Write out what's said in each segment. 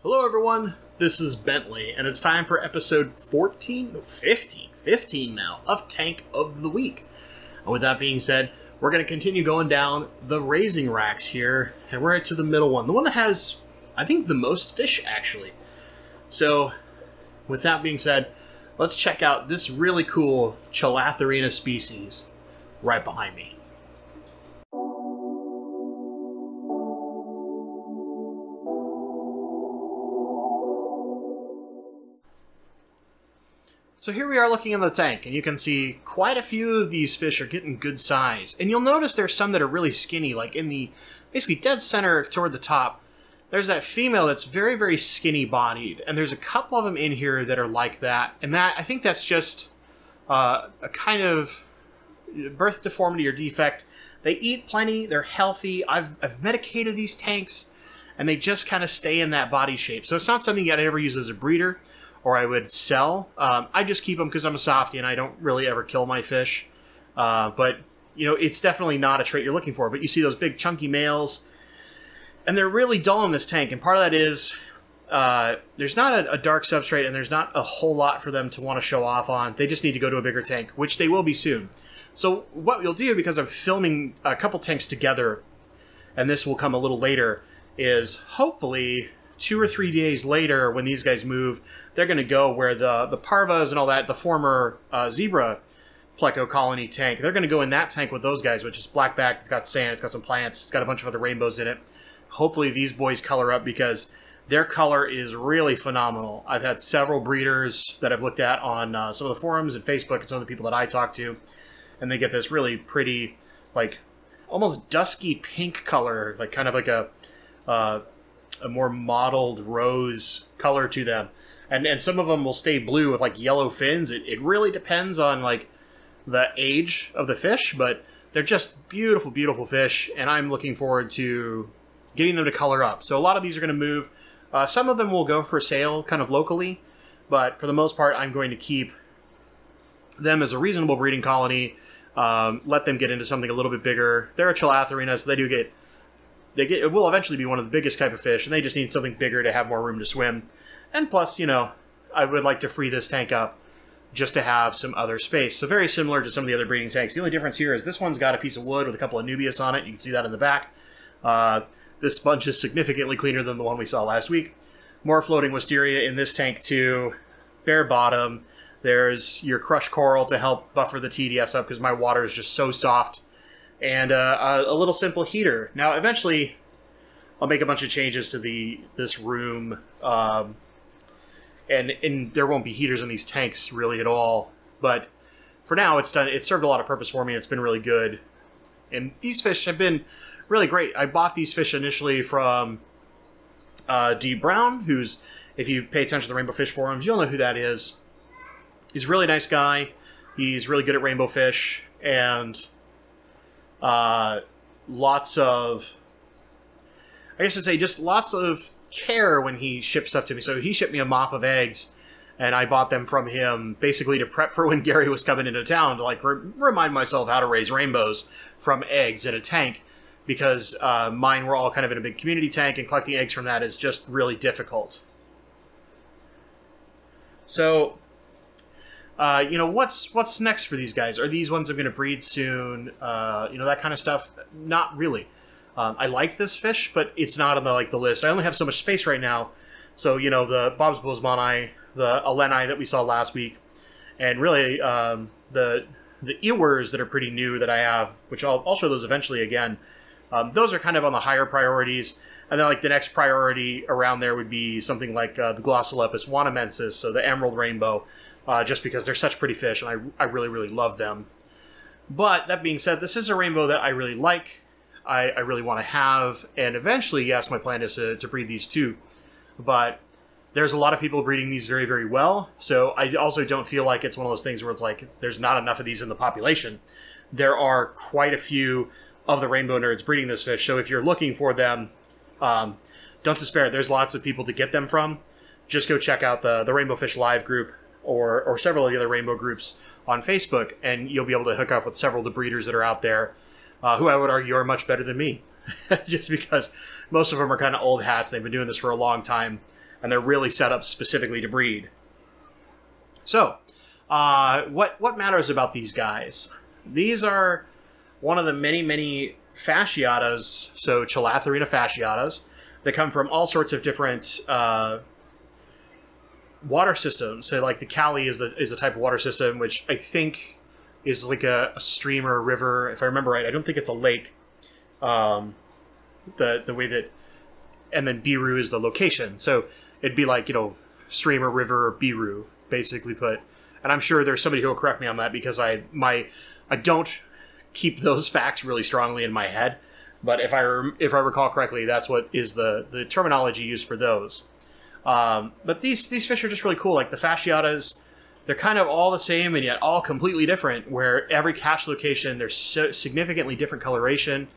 Hello everyone, this is Bentley, and it's time for episode 14, no 15 now, of Tank of the Week. And with that being said, we're going to continue going down the raising racks here, and we're to the middle one. The one that has, I think, the most fish, actually. So, with that being said, let's check out this really cool Chilatherina species right behind me. So here we are looking in the tank, and you can see quite a few of these fish are getting good size. And you'll notice there's some that are really skinny, like in the basically dead center toward the top. There's that female that's very, very skinny bodied, and there's a couple of them in here that are like that. And that, I think that's just a kind of birth deformity or defect. They eat plenty, they're healthy. I've medicated these tanks, and they just kind of stay in that body shape. So it's not something I'd ever use as a breeder, or I would sell. I just keep them because I'm a softie and I don't really ever kill my fish. But, you know, it's definitely not a trait you're looking for. But you see those big chunky males, and they're really dull in this tank. And part of that is there's not a dark substrate, and there's not a whole lot for them to want to show off on. They just need to go to a bigger tank, which they will be soon. So what you'll do, because I'm filming a couple tanks together, and this will come a little later, is hopefully 2 or 3 days later, when these guys move, they're going to go where the parvas and all that, the former zebra pleco colony tank, they're going to go in that tank with those guys, which is blackback. It's got sand, it's got some plants, it's got a bunch of other rainbows in it. Hopefully these boys color up, because their color is really phenomenal. I've had several breeders that I've looked at on some of the forums and Facebook and some of the people that I talk to, and they get this really pretty, like, almost dusky pink color, like kind of like a more mottled rose color to them. And some of them will stay blue with like yellow fins. It really depends on like the age of the fish, but they're just beautiful, beautiful fish, and I'm looking forward to getting them to color up. So a lot of these are going to move. Some of them will go for sale kind of locally, but for the most part, I'm going to keep them as a reasonable breeding colony, let them get into something a little bit bigger. They're a Chilatherina, so it will eventually be one of the biggest type of fish, and they just need something bigger to have more room to swim. And plus, you know, I would like to free this tank up just to have some other space. So very similar to some of the other breeding tanks. The only difference here is this one's got a piece of wood with a couple of nubias on it. You can see that in the back. This sponge is significantly cleaner than the one we saw last week. More floating wisteria in this tank too. Bare bottom. There's your crushed coral to help buffer the TDS up because my water is just so soft. And a little simple heater. Now, eventually, I'll make a bunch of changes to this room. And there won't be heaters in these tanks really at all. But for now, it's served a lot of purpose for me. It's been really good. And these fish have been really great. I bought these fish initially from D. Brown, who's, if you pay attention to the Rainbow Fish forums, you'll know who that is. He's a really nice guy. He's really good at rainbow fish. And lots of, I guess I'd say just lots of care when he ships stuff to me. So he shipped me a mop of eggs, and I bought them from him basically to prep for when Gary was coming into town to like remind myself how to raise rainbows from eggs in a tank, because mine were all kind of in a big community tank, and collecting eggs from that is just really difficult. So, you know, what's next for these guys? Are these ones I'm going to breed soon? You know, that kind of stuff? Not really. I like this fish, but it's not on the list. I only have so much space right now. So, you know, the Bob's Bosemani, the Aleni that we saw last week, and really the Ewers that are pretty new that I have, which I'll show those eventually again. Those are kind of on the higher priorities. And then like the next priority around there would be something like the Glossolepis wanamensis, so the emerald rainbow, just because they're such pretty fish, and I really, really love them. But that being said, this is a rainbow that I really like. I really want to have, and eventually, yes, my plan is to breed these too. But there's a lot of people breeding these very, very well, so I also don't feel like it's one of those things where it's like there's not enough of these in the population. There are quite a few of the rainbow nerds breeding this fish, so if you're looking for them, don't despair. There's lots of people to get them from. Just go check out the Rainbow Fish Live group or several of the other rainbow groups on Facebook, and you'll be able to hook up with several of the breeders that are out there who I would argue are much better than me. Just because most of them are kind of old hats. They've been doing this for a long time. and they're really set up specifically to breed. So, what matters about these guys? These are one of the many fasciatas, so Chilatherina fasciatas, that come from all sorts of different water systems. So, like the Cali is a type of water system, which I think is like a stream or a river, if I remember right. I don't think it's a lake. The way that, and then Biru is the location. So it'd be like, you know, stream or river or Biru, basically put. And I'm sure there's somebody who will correct me on that, because I don't keep those facts really strongly in my head. But if I recall correctly, that's what is the terminology used for those. But these fish are just really cool. Like the fasciatas, they're kind of all the same and yet all completely different, where every catch location, there's significantly different coloration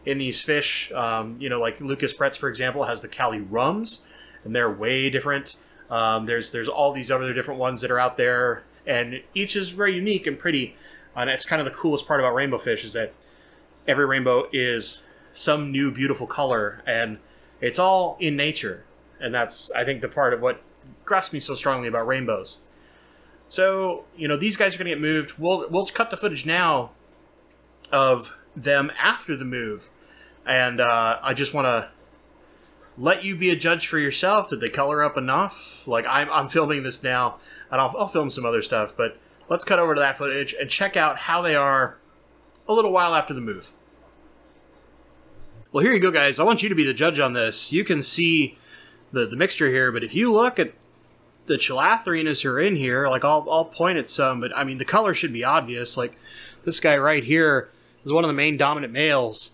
in these fish. You know, like Lucas Pretz, for example, has the Cali rums, and they're way different. There's all these other different ones that are out there, and each is very unique and pretty. And it's kind of the coolest part about rainbow fish, is that every rainbow is some new beautiful color, and it's all in nature. And that's, I think, the part of what grasps me so strongly about rainbows. So, you know, these guys are going to get moved. We'll cut the footage now of them after the move. And I just want to let you be a judge for yourself. Did they color up enough? Like, I'm filming this now, and I'll film some other stuff. But let's cut over to that footage and check out how they are a little while after the move. Well, here you go, guys. I want you to be the judge on this. You can see the mixture here, but if you look at the Chilatherinas who are in here, like I'll point at some, but I mean the color should be obvious. Like this guy right here is one of the main dominant males.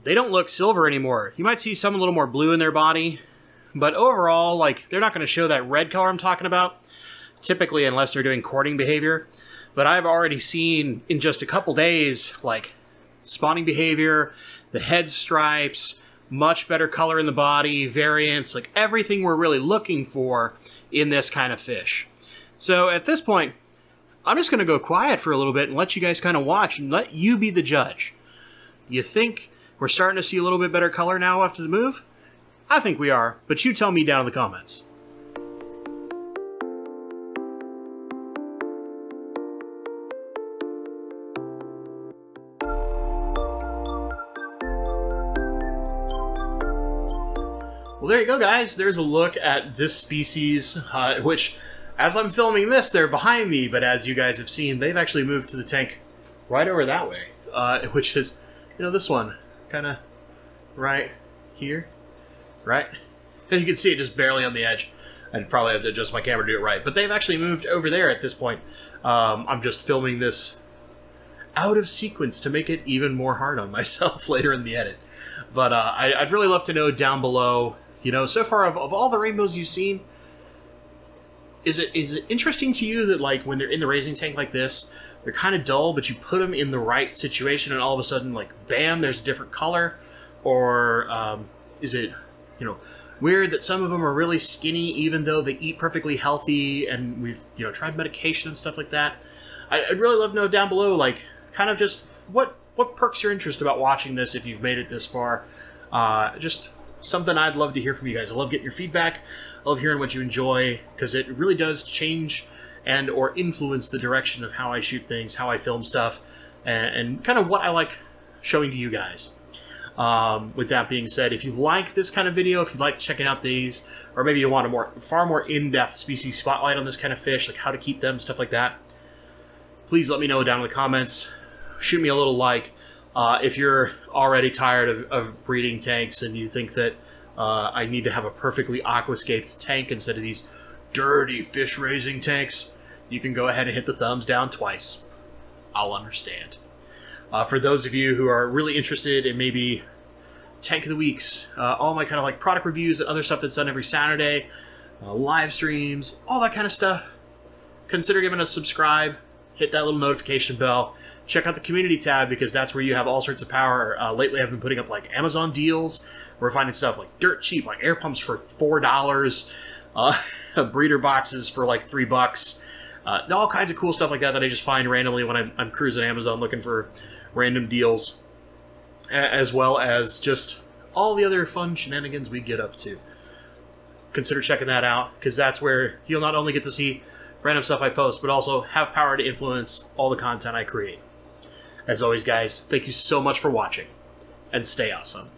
They don't look silver anymore. You might see some a little more blue in their body, but overall, like, they're not going to show that red color I'm talking about, typically, unless they're doing courting behavior. But I've already seen in just a couple days, like, spawning behavior, the head stripes, much better color in the body, variants, like everything we're really looking for in this kind of fish. So at this point, I'm just going to go quiet for a little bit and let you guys kind of watch and let you be the judge. You think we're starting to see a little bit better color now after the move? I think we are, but you tell me down in the comments. Well, there you go, guys. There's a look at this species, which, as I'm filming this, they're behind me, but as you guys have seen, they've actually moved to the tank right over that way, which is, you know, this one, kind of right here, right? And you can see it just barely on the edge. I'd probably have to adjust my camera to do it right, but they've actually moved over there at this point. I'm just filming this out of sequence to make it even more hard on myself later in the edit. But I'd really love to know down below, you know, so far of all the rainbows you've seen, is it interesting to you that, like, when they're in the raising tank like this, they're kind of dull, but you put them in the right situation and all of a sudden, like, bam, there's a different color? Or is it, you know, weird that some of them are really skinny even though they eat perfectly healthy and we've, you know, tried medication and stuff like that? I'd really love to know down below, like, kind of just what perks your interest about watching this if you've made it this far. Just something I'd love to hear from you guys. I love getting your feedback. I love hearing what you enjoy, because it really does change and or influence the direction of how I shoot things, how I film stuff, and kind of what I like showing to you guys. With that being said, if you like this kind of video, if you like checking out these, or maybe you want a far more in-depth species spotlight on this kind of fish, like how to keep them, stuff like that, please let me know down in the comments. Shoot me a little like. If you're already tired of breeding tanks and you think that I need to have a perfectly aquascaped tank instead of these dirty fish raising tanks, you can go ahead and hit the thumbs down twice. I'll understand. For those of you who are really interested in maybe Tank of the Weeks, all my kind of like product reviews and other stuff that's done every Saturday, live streams, all that kind of stuff, consider giving us a subscribe, hit that little notification bell. Check out the community tab, because that's where you have all sorts of power. Lately I've been putting up like Amazon deals. We're finding stuff like dirt cheap, like air pumps for $4, breeder boxes for like $3. All kinds of cool stuff like that that I just find randomly when I'm cruising Amazon looking for random deals, as well as just all the other fun shenanigans we get up to. consider checking that out, because that's where you'll not only get to see random stuff I post, but also have power to influence all the content I create. As always, guys, thank you so much for watching, and stay awesome.